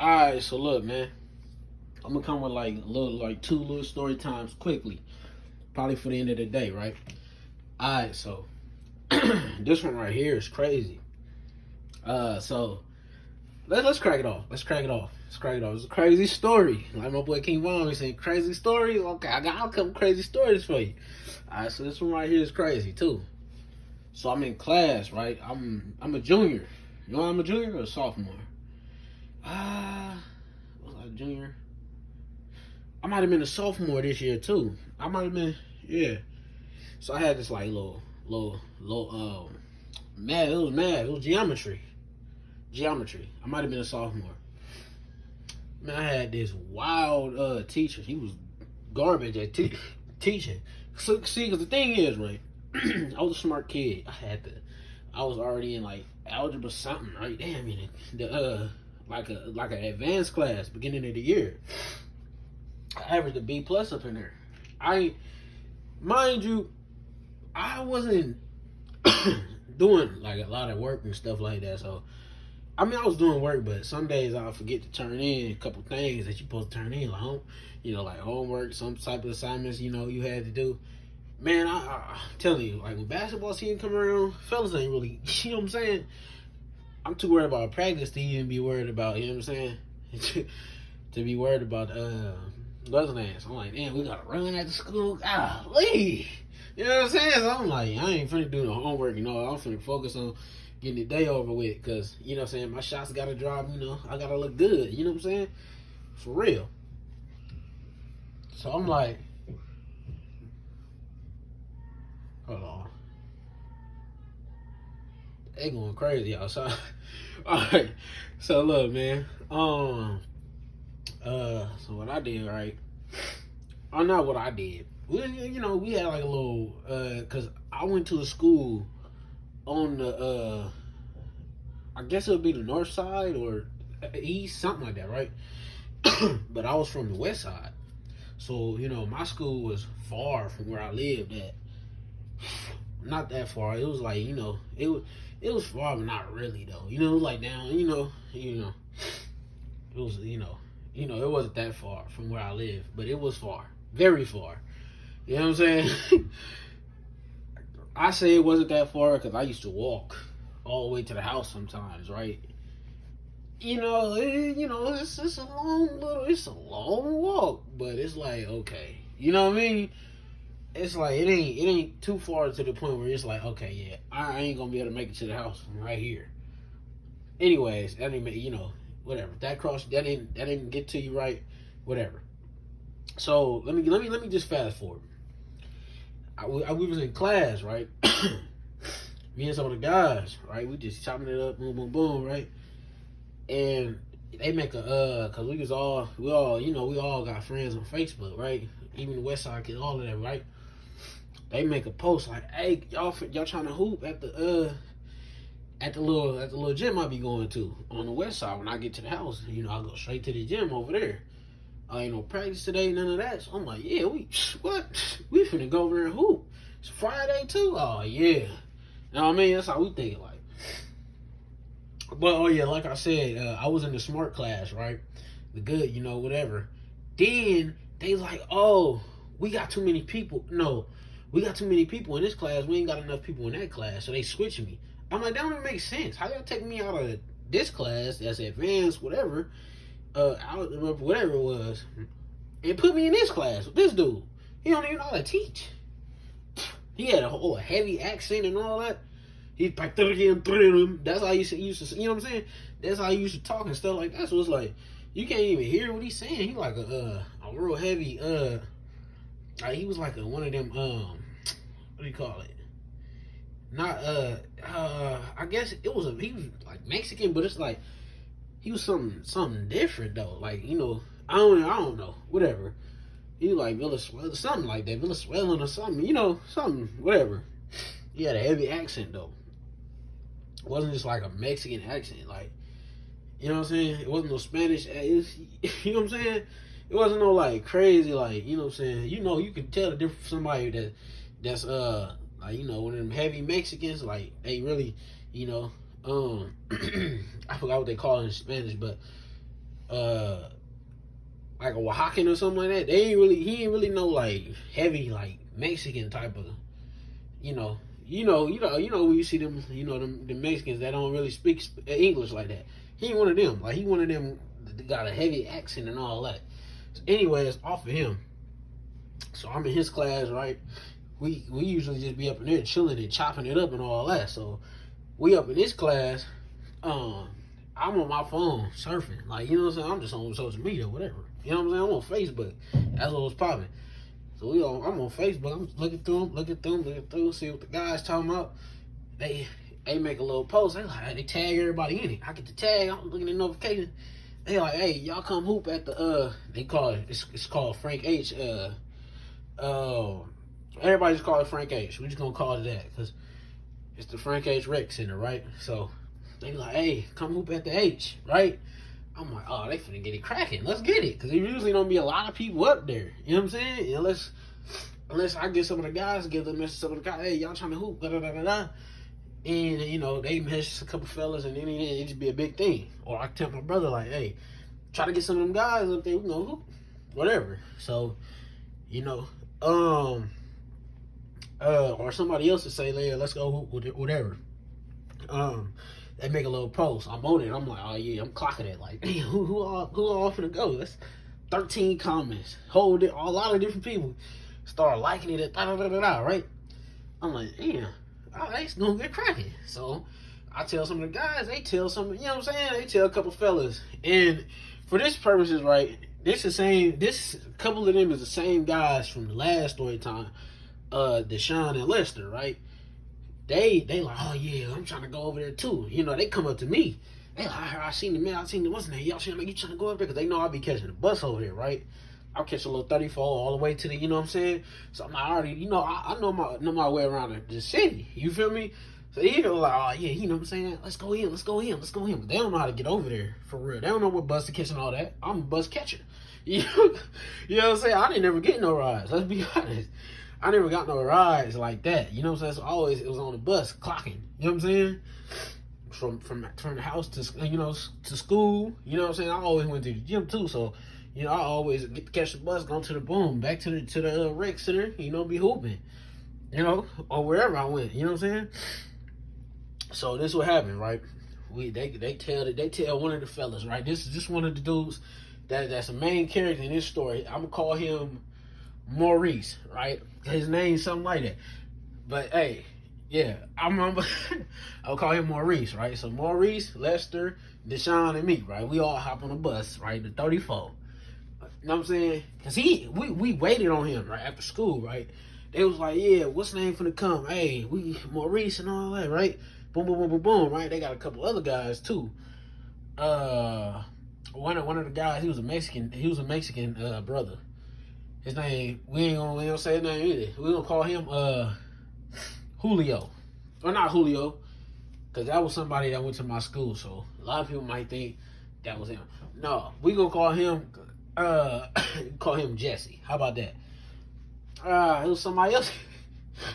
Alright, so look, man. I'm gonna come with two little story times quickly. Probably for the end of the day, right? Alright, so this one right here is crazy. So let's crack it off. Let's crack it off. Let's crack it off. It's a crazy story. Like my boy King Von was saying, crazy story. Okay, I got a couple crazy stories for you. Alright, so this one right here is crazy too. So I'm in class, right? I'm a junior. You know I'm a junior or a sophomore? Was I a junior? I might have been a sophomore this year too. I might have been, yeah. So I had this like little math. It was math. It was geometry. Geometry. I might have been a sophomore. Man, I had this wild teacher. He was garbage at teaching. So, see, because the thing is, right? I was a smart kid. I was already in like algebra something, right? Damn, you know, the like an advanced class beginning of the year. I averaged a B plus up in there. Mind you, I wasn't doing like a lot of work and stuff like that. So, I mean, I was doing work, but some days I'll forget to turn in a couple things that you're supposed to turn in, like like homework, some type of assignments, you had to do. Man, I'm telling you, like when basketball season come around, fellas ain't really, you know what I'm saying? I'm too worried about practice to even be worried about, you know what I'm saying? To be worried about other things. I'm like, damn, we gotta run at the school. Golly. You know what I'm saying? So I'm like, I ain't finna do no homework, I'm finna focus on getting the day over with, because, you know what I'm saying, my shots gotta drop, I gotta look good, you know what I'm saying? For real. So I'm like, hold on. They going crazy outside. Alright. So look, man. So what I did, right? Or not what I did. We had like a little cause I went to a school on the I guess it would be the north side or east, something like that, right? But I was from the west side. So, my school was far from where I lived at. Not that far. It was like, it was far, but not really though. It was like down, it was, it wasn't that far from where I live, but it was far, very far. You know what I'm saying? I say it wasn't that far because I used to walk all the way to the house sometimes, right? It's a long walk, but it's like, okay, you know what I mean? It's like it ain't too far to the point where it's like, okay, yeah, I ain't gonna be able to make it to the house from right here. Anyways, that ain't whatever. That didn't get to you right, whatever. So let me just fast forward. We was in class, right? Me and some of the guys, right? We just chopping it up, boom, boom, boom, right? And they make cause we all got friends on Facebook, right? Even the West Side kids, all of them, right? They make a post like, "Hey, y'all trying to hoop at the little gym I be going to on the West Side when I get to the house? I'll go straight to the gym over there. Ain't no practice today, none of that." So I'm like, "Yeah, we finna go over there and hoop. It's Friday too. Oh yeah, you know what I mean? That's how we think like." But oh yeah, like I said, I was in the smart class, right? The good, whatever. Then they like, "Oh, we got too many people." No, we got too many people in this class. We ain't got enough people in that class. So they switching me. I'm like, that don't even make sense. How y'all take me out of this class that's advanced, whatever, whatever it was, and put me in this class with this dude? He don't even know how to teach. He had a whole heavy accent and all that. He's like, that's how he used to, you know what I'm saying? That's how he used to talk and stuff like that. So it's like, you can't even hear what he's saying. He like a real heavy, he was like one of them, what do you call it? Not, I guess he was like Mexican, but it's like, he was something different though. Like, I don't know, whatever. He was like Venezuela, something like that, Venezuelan or something, something, whatever. He had a heavy accent though. It wasn't just like a Mexican accent, like, you know what I'm saying? It wasn't no Spanish. You know what I'm saying? It wasn't no like crazy, like, you know what I'm saying? You can tell the difference from somebody that's like, one of them heavy Mexicans, like they really, I forgot what they call it in Spanish, but uh like a Oaxacan or something like that. He ain't really no like heavy like Mexican type of, you know, when you see them, the Mexicans that don't really speak English like that. He ain't one of them. Like he one of them that got a heavy accent and all that. So anyways, off of him. So I'm in his class, right? We usually just be up in there chilling and chopping it up and all that. So we up in this class. I'm on my phone surfing, like, you know what I'm saying. I'm just on social media, whatever. You know what I'm saying. I'm on Facebook. That's what was popping. So I'm on Facebook. I'm looking through, see what the guys talking about. They make a little post. They tag everybody in it. I get the tag. I'm looking at the notification. They like, hey, y'all come hoop at the They call it. It's called Frank H. Everybody just call it Frank H. We just gonna call it that because it's the Frank H. Rec Center, right? So they like, hey, come hoop at the H, right? I'm like, oh, they finna get it cracking. Let's get it. Because there usually don't be a lot of people up there. You know what I'm saying? Unless I get some of the guys, give them message to some of the guys, hey, y'all trying to hoop, da da da da da. And, they message a couple fellas, and then it just be a big thing. Or I tell my brother, like, hey, try to get some of them guys up there, hoop, whatever. So, or somebody else would say, yeah, let's go hoop, whatever. They make a little post. I'm on it. I'm like, oh yeah, I'm clocking it. Like, damn, who all finna go? That's 13 comments. A lot of different people start liking it. Right? I'm like, damn, it's gonna get cracking. So I tell some of the guys. They tell some. You know what I'm saying? They tell a couple fellas. And for this purposes, right? This couple of them is the same guys from the last story time. Deshaun and Lester, right? They like, oh yeah, I'm trying to go over there too. They come up to me. They like, I seen the man, what's the name? Y'all seen me? You trying to go up there? Because they know I'll be catching the bus over there, right? I'll catch a little 34 all the way to the, you know what I'm saying? So I'm already, I know my way around the city. You feel me? So they go like, oh yeah, you know what I'm saying? Let's go in. But they don't know how to get over there for real. They don't know what bus to catch and all that. I'm a bus catcher. You know what I'm saying? I didn't never get no rides. Let's be honest. I never got no rides like that. You know what I'm saying? So it was on the bus clocking. You know what I'm saying? From the house to to school. You know what I'm saying? I always went to the gym too. So I always get to catch the bus, going to the boom, back to the rec center. Be hooping. Or wherever I went. You know what I'm saying? So this what happened, right? They tell one of the fellas, right? This is just one of the dudes that's a main character in this story. I'm gonna call him Maurice, right? His name's something like that. But hey, yeah, I remember. I'll call him Maurice, right? So Maurice, Lester, Deshaun, and me, right? We all hop on the bus, right? The 34. You know what I'm saying? Cause we waited on him right after school, right? They was like, yeah, what's the name finna come? Hey, we Maurice and all that, right? Boom, boom, boom, boom, boom, right? They got a couple other guys too. One of the guys, he was a Mexican brother. His name, we don't say his name either. We gonna call him Julio. Or not Julio, because that was somebody that went to my school, so a lot of people might think that was him. No, we gonna call him Jesse. How about that? It was somebody else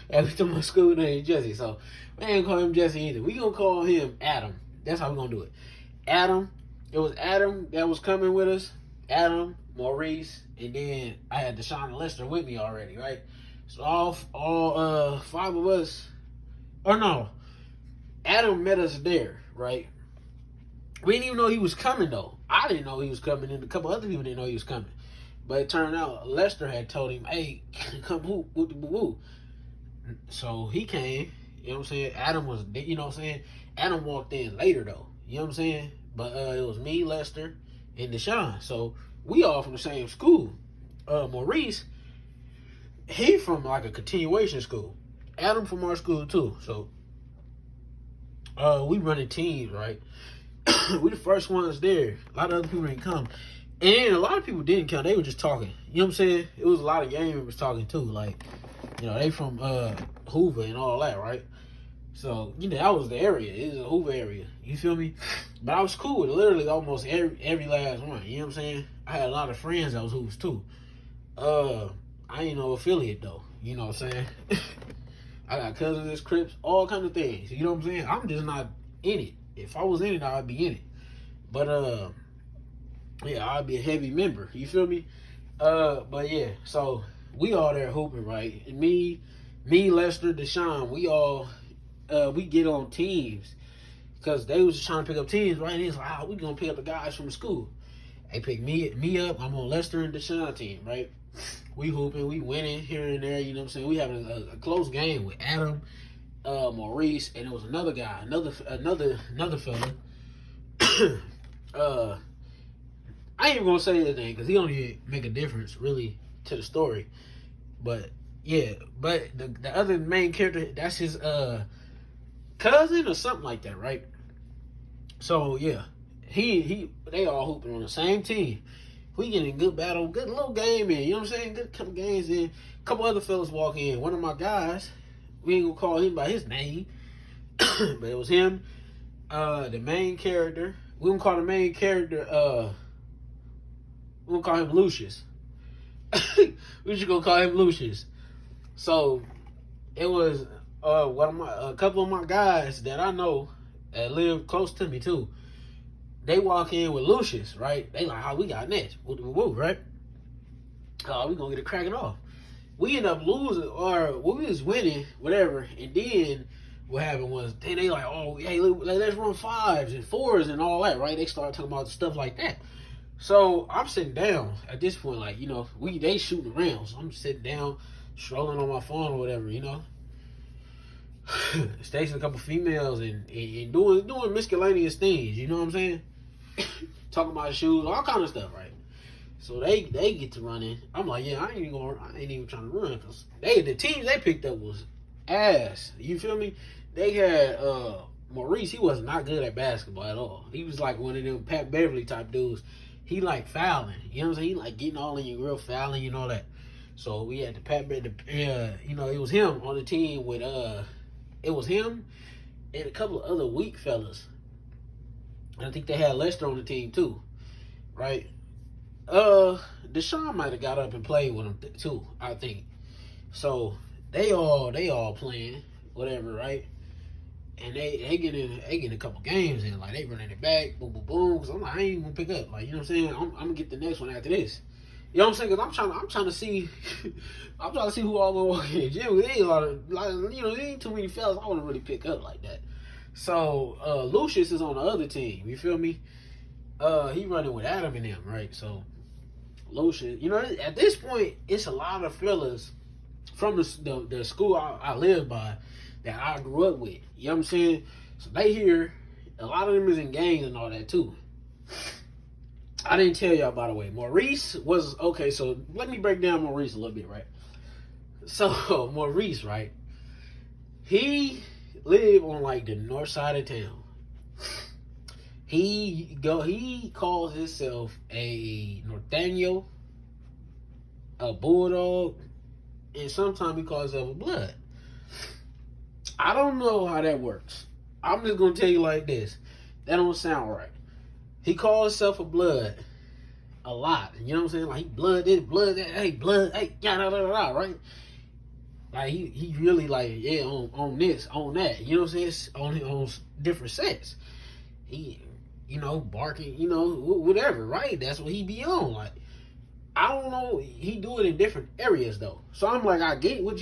that went to my school named Jesse, so we ain't gonna call him Jesse either. We gonna call him Adam. That's how we gonna do it. Adam. It was Adam that was coming with us. Adam, Maurice, and then I had Deshaun and Lester with me already, right? So all 5 of us, or no, Adam met us there, right? We didn't even know he was coming though. I didn't know he was coming, and a couple other people didn't know he was coming. But it turned out Lester had told him, hey, come hoop, woo, woo, woo. So he came, you know what I'm saying? Adam was, you know what I'm saying? Adam walked in later though, you know what I'm saying? But it was me, Lester, and Deshaun. So we all from the same school. Maurice, he from like a continuation school. Adam from our school too. So we running teams, right? We the first ones there. A lot of other people didn't come. And a lot of people didn't come. They were just talking. You know what I'm saying? It was a lot of gang members talking too. Like, they from Hoover and all that, right? So, that was the area. It was a Hoover area. You feel me? But I was cool with literally almost every last one. You know what I'm saying? I had a lot of friends that was Hoovers too. I ain't no affiliate though. You know what I'm saying? I got cousins, Crips, all kinds of things. You know what I'm saying? I'm just not in it. If I was in it, I'd be in it. But Yeah, I'll be a heavy member. You feel me? But yeah, so we all there hooping, right? And me, Lester, Deshaun, we all we get on teams because they was just trying to pick up teams, right? And it's like, we gonna pick up the guys from the school. They pick me up. I'm on Lester and Deshaun team, right? We hooping, we winning here and there. You know what I'm saying? We having a close game with Adam, Maurice, and it was another guy, another fella. I ain't even gonna say his name because he don't even make a difference really to the story. But yeah, but the other main character, that's his cousin or something like that, right? So yeah, they all hooping on the same team. We getting good battle, good little game in. You know what I'm saying? Good couple games in. Couple other fellas walk in. One of my guys, we ain't gonna call him by his name, but it was him. The main character. We gonna call the main character. We gonna call him Lucius. We just gonna call him Lucius. So it was a couple of my guys that I know that live close to me too. They walk in with Lucius, right? They like, we got next. Woo, right? We gonna get it cracking off. We end up losing, or we was winning, whatever. And then what happened was, then they like, hey, let's run 5s and 4s and all that, right? They started talking about stuff like that. So I'm sitting down at this point, like, they shooting around. So I'm sitting down, strolling on my phone or whatever, Stacing a couple females and doing miscellaneous things, you know what I'm saying? Talking about shoes, all kind of stuff, right? So they get to running. I'm like, yeah, I ain't even trying to run because the teams they picked up was ass. You feel me? They had Maurice. He was not good at basketball at all. He was like one of them Pat Beverly type dudes. He like fouling. You know what I'm saying? He like getting all in your grill, fouling, you know that. So we had the Pat Beverly. It was him on the team with it was him and a couple of other weak fellas. I think they had Lester on the team too, right? Deshaun might have got up and played with him too, I think. So they all playing, whatever, right? And they get a couple games in, like they running it back, boom, boom, boom. Cause I'm like, I ain't gonna pick up, like, you know what I'm saying? I'm gonna get the next one after this. You know what I'm saying? Cause I'm trying to see, I'm trying to see who all gonna walk in the gym. There ain't a lot of, there ain't too many fellas I want to really pick up like that. So Lucius is on the other team. You feel me? He running with Adam and them, right? So Lucius, at this point, it's a lot of fellas from the school I live by that I grew up with. You know what I'm saying? So they here, a lot of them is in gangs and all that too. I didn't tell y'all, by the way. Maurice was, okay, so let me break down Maurice a little bit, right? So Maurice, right? He live on like the north side of town. He calls himself a Norteño, a Bulldog, and sometimes he calls himself a Blood. I don't know how that works. I'm just gonna tell you like this. That don't sound right. He calls himself a Blood a lot. You know what I'm saying? Like, he blood this, blood that, hey, blood, hey, right? Like, he really like, yeah, on this, on that. You know what I'm saying? On different sets. He, barking, whatever, right? That's what he be on. Like, I don't know. He do it in different areas though. So I'm like, I get what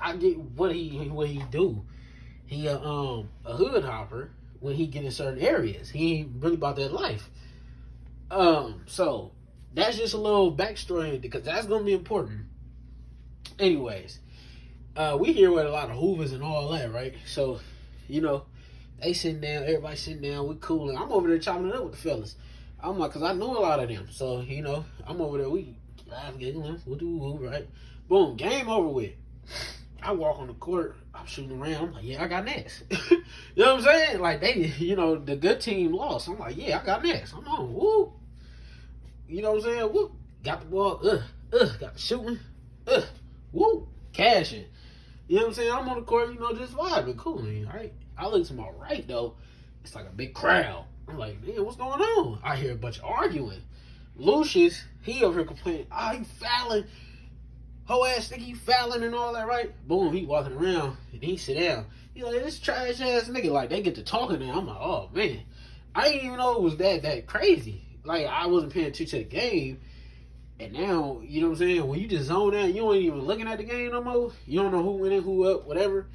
I get what he do. He a hood hopper when he get in certain areas. He ain't really about that life. So that's just a little backstory because that's gonna be important. Anyways, we here with a lot of hoovers and all that, right? So, they sitting down, everybody sitting down, we cooling. I'm over there chopping it up with the fellas. I'm like, cause I know a lot of them. So, I'm over there, we laugh, giggling, right? Boom, game over with. I walk on the court, I'm shooting around, I'm like, yeah, I got next. You know what I'm saying? Like, they, the good team lost. I'm like, yeah, I got next. I'm on, woo. You know what I'm saying? Woo. Got the ball, got the shooting, woo, cashing. You know what I'm saying? I'm on the court, just vibing, cool, right? I look to my right, though, it's like a big crowd. I'm like, man, what's going on? I hear a bunch of arguing. Lucius, he over here complaining, he fouling. Whole ass think he fouling and all that, right? Boom, he walking around and he sit down. He like, this trash ass nigga. Like, they get to talking and I'm like, oh man. I didn't even know it was that crazy. like I wasn't paying attention to the game. And now, you know what I'm saying? When you just zone out, you ain't even looking at the game no more. You don't know who went in, who up, whatever.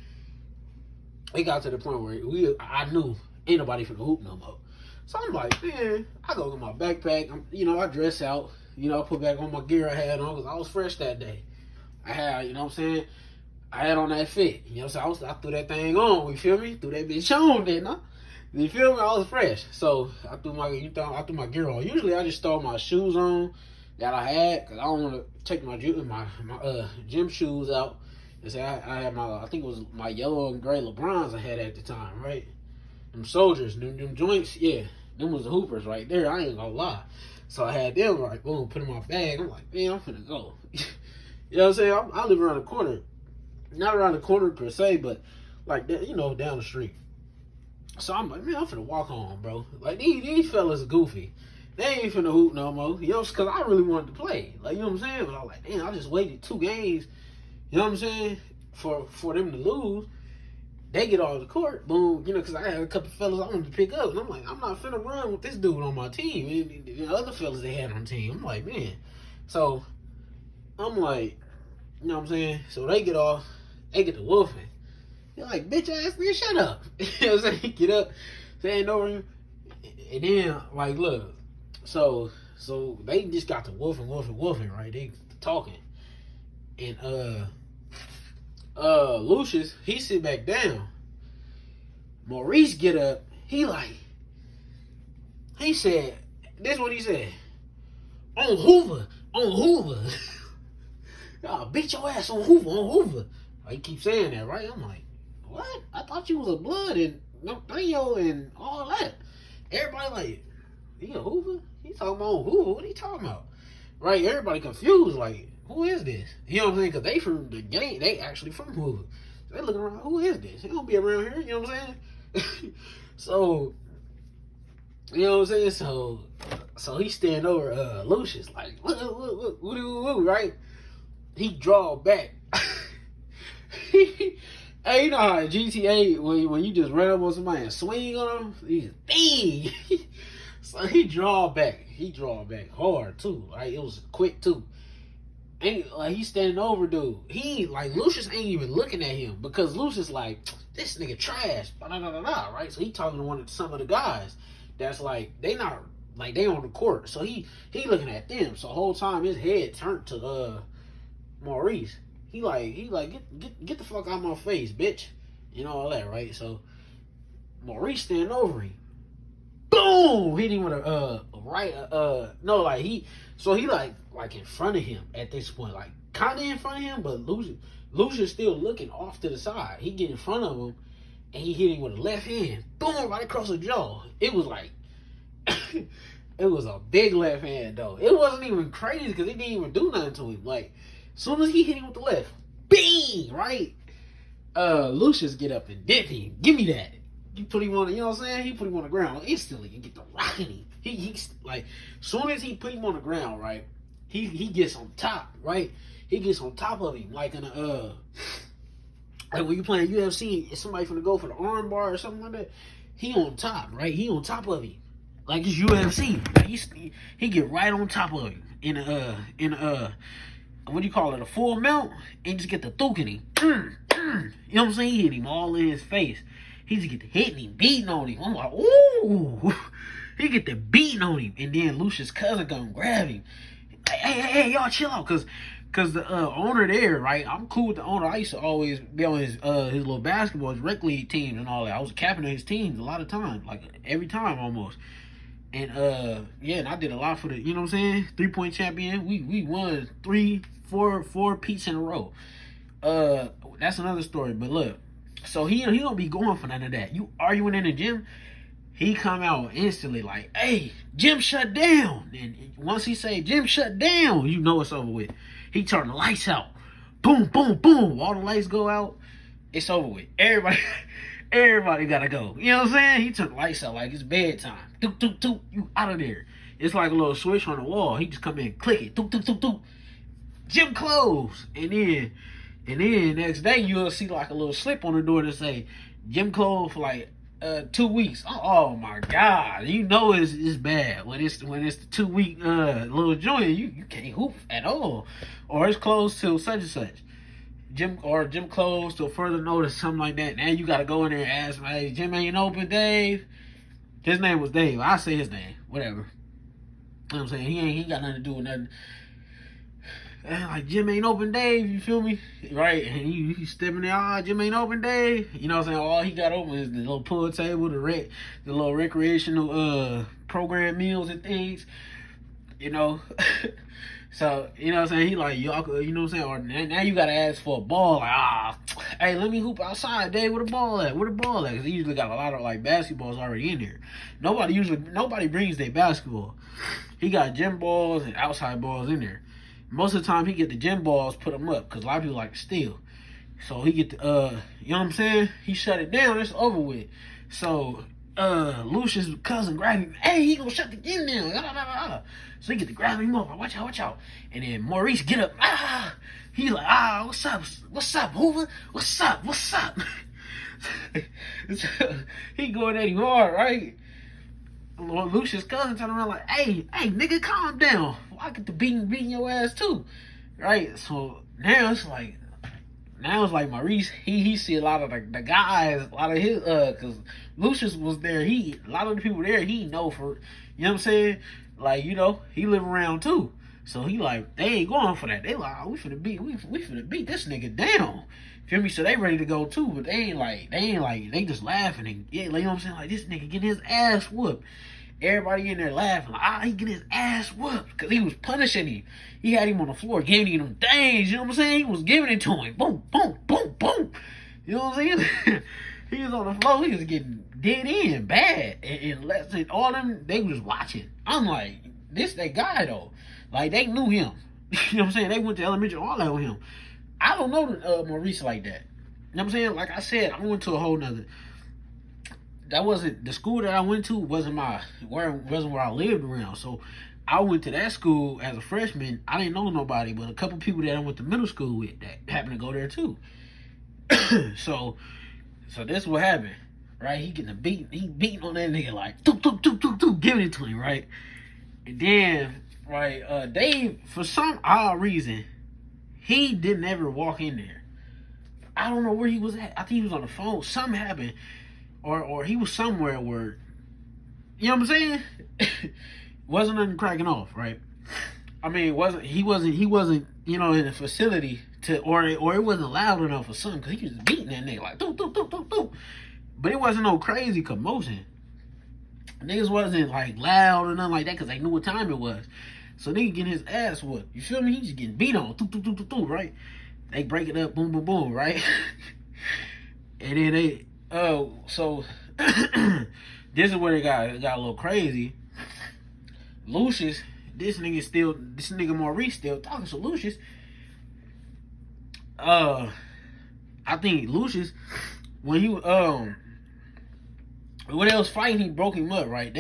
It got to the point where I knew ain't nobody finna hoop no more. So I'm like, man, I go get my backpack. I dress out. I put back on my gear I had on because I was fresh that day. I had, you know what I'm saying? I had on that fit. You know what I'm saying? I threw that thing on. You feel me? Threw that bitch on, didn't I? You feel me? I was fresh. So I threw my gear on. Usually I just throw my shoes on that I had because I don't want to take my gym shoes out. And say I had I think it was my yellow and gray LeBrons I had at the time, right? Them soldiers, them joints, yeah. Them was the hoopers right there. I ain't gonna lie. So I had them, like, boom, put in my bag. I'm like, man, I'm finna go. You know what I'm saying? I live around the corner. Not around the corner per se, but like, down the street. So I'm like, man, I'm finna walk home, bro. Like, these fellas are goofy. They ain't finna hoop no more. Because I really wanted to play. Like, you know what I'm saying? But I was like, damn, I just waited 2 games, you know what I'm saying, for them to lose. They get off the court, boom, because I had a couple fellas I wanted to pick up. And I'm like, I'm not finna run with this dude on my team. And the other fellas they had on the team. I'm like, man. So, I'm like, you know what I'm saying? So they get off. They get to wolfing. You're like, bitch ass nigga, shut up. You know what I'm saying? Get up, stand over him. And then, like, look. So they just got to wolfing, right? They talking. And, Lucius, he sit back down. Maurice get up. He said, this is what he said. On Hoover. Y'all beat your ass on Hoover. He keep saying that, right? I'm like, what? I thought you was a Blood and Theo and all that. Everybody like, he a Hoover? He talking about Hoover? What he talking about? Right? Everybody confused, like, who is this? You know what I'm saying? Because they from the game. They actually from Hoover. So they looking around, who is this? He don't be around here. You know what I'm saying? So, you know what I'm saying? So he stand over Lucius, like, woo, right? He draw back. Hey, you know how GTA, when you just run up on somebody and swing on them, he's bang. So he draw back. He draw back hard, too. Right? It was quick, too. Ain't like he's standing over dude. He like Lucius ain't even looking at him because Lucius like this nigga trash. Right? So he talking to some of the guys that's like they not like they on the court. So he looking at them. So the whole time his head turned to Maurice. He like get the fuck out of my face, bitch. You know all that, right? So Maurice standing over him. Boom! Hit him with a right no, like he like in front of him at this point, like kinda in front of him, but Lucius still looking off to the side. He get in front of him and he hit him with a left hand. Boom, right across the jaw. It was like it was a big left hand though. It wasn't even crazy because it didn't even do nothing to him. Like as soon as he hit him with the left, bing, right? Lucius get up and dip him. Give me that. You put him on, you know what I'm saying? He put him on the ground instantly and get the rocking him. He like, soon as he put him on the ground, right? He gets on top, right? He gets on top of him, like in a like when you playing UFC, if somebody finna go for the arm bar or something like that, he on top, right? He on top of him, like it's UFC. Like he get right on top of him in what do you call it, a full mount, and just get the thuking him. You know what I'm saying? He hit him all in his face. He just get the hitting him, beating on him. I'm like, ooh. He get the beating on him. And then Lucius' cousin come grab him. Like, hey, y'all chill out. Cause the owner there, right? I'm cool with the owner. I used to always be on his little basketball, his rec league teams and all that. I was a captain of his teams a lot of times. Like every time almost. And and I did a lot for the, you know what I'm saying? 3-point champion. We won 4 peats in a row. That's another story. But look. So he don't be going for none of that. You arguing in the gym, he come out instantly like, hey, gym shut down. And once he say gym shut down, you know it's over with. He turn the lights out. Boom, boom, boom. All the lights go out. It's over with. Everybody gotta go. You know what I'm saying? He took the lights out like it's bedtime. Toot, toot, toot. You out of there. It's like a little switch on the wall. He just come in and click it. Toot, toot, toot, toot. Gym closed. And then next day you'll see like a little slip on the door that say gym closed for like 2 weeks. Oh my God. You know it's bad. When it's the 2 week little joint, you can't hoop at all. Or it's closed till such and such. Gym closed till further notice, something like that. Now you gotta go in there and ask, hey, gym ain't open, Dave. His name was Dave. I say his name. Whatever. You know what I'm saying? He ain't got nothing to do with nothing. And like, gym ain't open, Dave, you feel me? Right? And he stepping there, gym ain't open, Dave. You know what I'm saying? All he got open is the little pool table, the little recreational program meals and things. You know? So, you know what I'm saying? He like, y'all, you know what I'm saying? Or now you gotta ask for a ball. Like, hey, let me hoop outside, Dave. Where the ball at? Because he usually got a lot of like basketballs already in there. Nobody brings their basketball. He got gym balls and outside balls in there. Most of the time, he get the gym balls, put them up, because a lot of people like to steal. So he get the, you know what I'm saying? He shut it down. It's over with. So Lucius' cousin grabbed him. Hey, he gonna shut the gym down. So he get to grab him up. Watch out. And then Maurice get up. He like, what's up, Hoover? What's up? He going at him hard, right? Lucius' cousin turn around like, hey, nigga, calm down. I get to beating your ass too, right? So now it's like Maurice, he see a lot of the guys, a lot of his, cause Lucius was there. A lot of the people there, he know for, you know what I'm saying? Like, you know, he live around too. So he like, they ain't going for that. They like, we finna beat this nigga down. Feel me? So they ready to go too, but they ain't like, they just laughing and yeah, like, you know what I'm saying? Like, this nigga getting his ass whooped. Everybody in there laughing, like, he getting his ass whooped, because he was punishing him. He had him on the floor, giving him them things, you know what I'm saying? He was giving it to him. Boom, boom, boom, boom. You know what I'm saying? He was on the floor, he was getting dead in, bad. And all them, they was watching. I'm like, this that guy though. Like, they knew him. You know what I'm saying? They went to elementary, all that with him. I don't know Maurice like that. You know what I'm saying? Like I said, I went to a whole nother. That wasn't the school that I went to. Wasn't where I lived around. So I went to that school as a freshman. I didn't know nobody, but a couple people that I went to middle school with that happened to go there too. so this is what happened, right? He getting beating on that nigga like giving it to him, right? And then Dave, for some odd reason, he didn't ever walk in there. I don't know where he was at. I think he was on the phone. Something happened. Or he was somewhere where, you know what I'm saying? Wasn't nothing cracking off, right? I mean, he wasn't, you know, in a facility or it wasn't loud enough or something, because he was beating that nigga like, doo. But it wasn't no crazy commotion. Niggas wasn't like loud or nothing like that, because they knew what time it was. So nigga getting his ass whooped. You feel me? He just getting beat on, right? They break it up, boom, boom, boom, right? And then so this is where it got a little crazy. Lucius, this nigga Maurice still talking. So Lucius, I think Lucius, when he when they was fighting, he broke him up, right?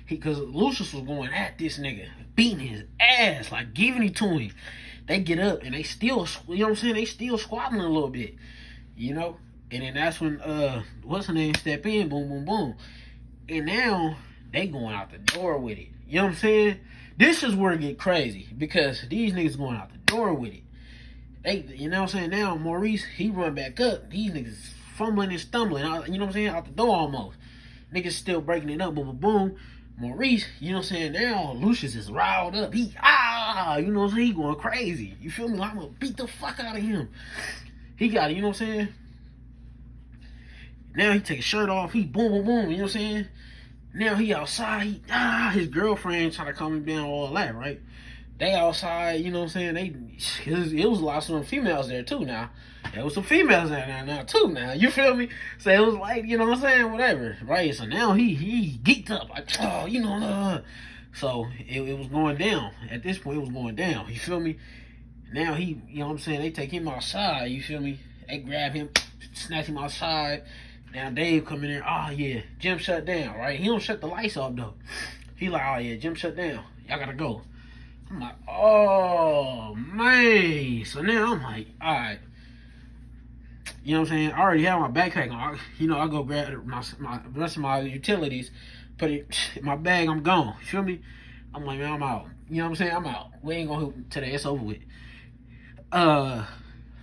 Because Lucius was going at this nigga, beating his ass, like giving it to him. They get up and they still, you know what I'm saying? They still squabbling a little bit, you know. And then that's when what's her name step in, boom, boom, boom. And now they going out the door with it. You know what I'm saying? This is where it get crazy, because these niggas going out the door with it. They, you know what I'm saying? Now Maurice, he run back up. These niggas fumbling and stumbling out, you know what I'm saying? Out the door almost. Niggas still breaking it up, boom, boom, boom. Maurice, you know what I'm saying? Now Lucius is riled up. You know what I'm saying? He going crazy. You feel me? I'm gonna beat the fuck out of him. He got it, you know what I'm saying? Now he take his shirt off, he boom, boom, boom, you know what I'm saying? Now he outside, his girlfriend trying to calm him down, all that, right? They outside, you know what I'm saying? It was lots of them females there too now. There was some females there now too now, you feel me? So it was like, you know what I'm saying, whatever, right? So now he geeked up, like, you know, so it was going down. At this point, it was going down, you feel me? Now he, you know what I'm saying, they take him outside, you feel me? They grab him, snatch him outside. Now Dave come in there, yeah, gym shut down, right? He don't shut the lights off though. He like, yeah, gym shut down. Y'all gotta go. I'm like, oh man. So now I'm like, all right. You know what I'm saying? I already have my backpack on. I go grab my rest of my utilities, put it in my bag. I'm gone. You feel me? I'm like, man, I'm out. You know what I'm saying? I'm out. We ain't gonna hoop today. It's over with.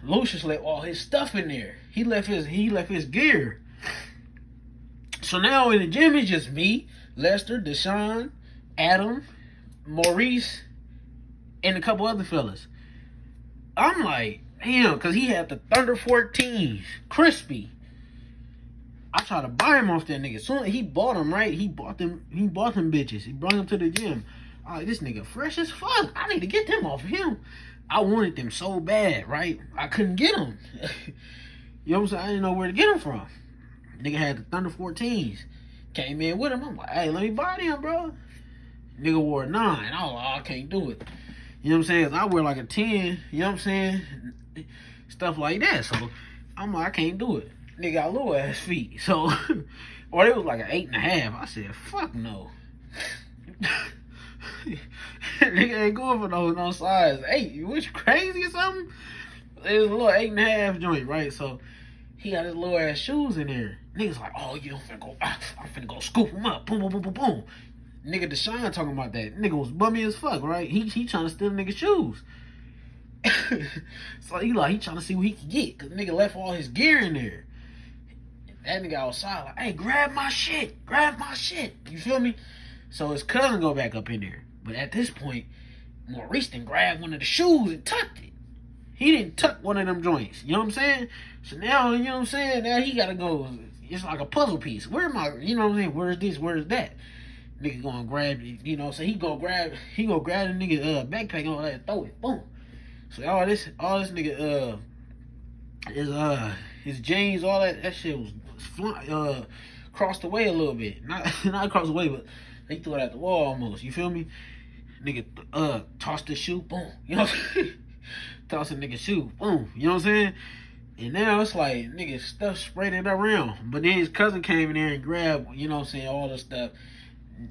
Lucius left all his stuff in there. He left his gear. So now in the gym it's just me, Lester, Deshaun, Adam, Maurice, and a couple other fellas. I'm like, damn, because he had the Thunder 14s, crispy. I tried to buy him off that nigga. Soon he bought them, right? He bought them bitches. He brought them to the gym. I'm like, this nigga fresh as fuck. I need to get them off of him. I wanted them so bad, right? I couldn't get them. You know what I'm saying? I didn't know where to get them from. Nigga had the Thunder 14s. Came in with him. I'm like, hey, let me buy them, bro. Nigga wore a 9. I was like, oh, I can't do it. You know what I'm saying? 'Cause I wear like a 10. You know what I'm saying? Stuff like that. So I'm like, I can't do it. Nigga got little ass feet. So, or it was like an 8.5. I said, fuck no. Nigga ain't going for no size 8. You wish crazy or something? It was a little 8.5 joint, right? So he got his little ass shoes in there. Niggas like, oh, you finna go, I'm finna go scoop him up. Boom, boom, boom, boom, boom. Nigga Deshaun talking about that. Nigga was bummy as fuck, right? He trying to steal nigga's shoes. So he trying to see what he can get. Cause nigga left all his gear in there. That nigga outside like, hey, grab my shit. You feel me? So his cousin go back up in there. But at this point, Maurice done grabbed one of the shoes and tucked it. He didn't tuck one of them joints. You know what I'm saying? So now, you know what I'm saying? Now he gotta go. It's like a puzzle piece. Where am I? You know what I'm saying? Where's this? Where's that? Nigga gonna grab it, you know, so he gonna grab the nigga backpack and all that, throw it, boom. So all this nigga his jeans, all that shit was crossed away a little bit. Not across the way, but they threw it at the wall almost. You feel me? Nigga tossed the shoe, boom. You know what I'm saying? Tossed a nigga shoe, boom. You know what I'm saying? And now it's like nigga stuff sprayed it around. But then his cousin came in there and grabbed, you know what I'm saying, all the stuff.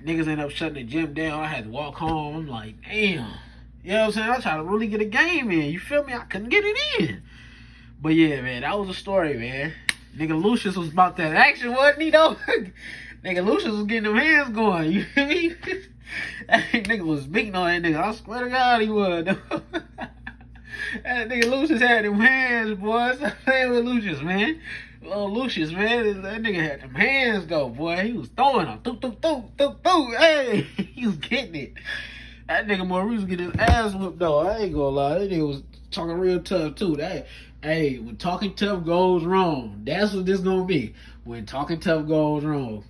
Niggas end up shutting the gym down. I had to walk home. I'm like, damn. You know what I'm saying? I tried to really get a game in. You feel me? I couldn't get it in. But yeah, man, that was a story, man. Nigga Lucius was about that action, wasn't he, though? Nigga Lucius was getting them hands going. You feel me? That nigga was beating on that nigga. I swear to God he was. That nigga Lucius had them hands, boy. Stop playing with Lucius, man. Little Lucius, man. That nigga had them hands go, boy. He was throwing them. Hey, he was getting it. That nigga Maurice was getting his ass whipped, though. I ain't gonna lie. That nigga was talking real tough, too. Hey, when talking tough goes wrong, that's what this gonna be. When talking tough goes wrong.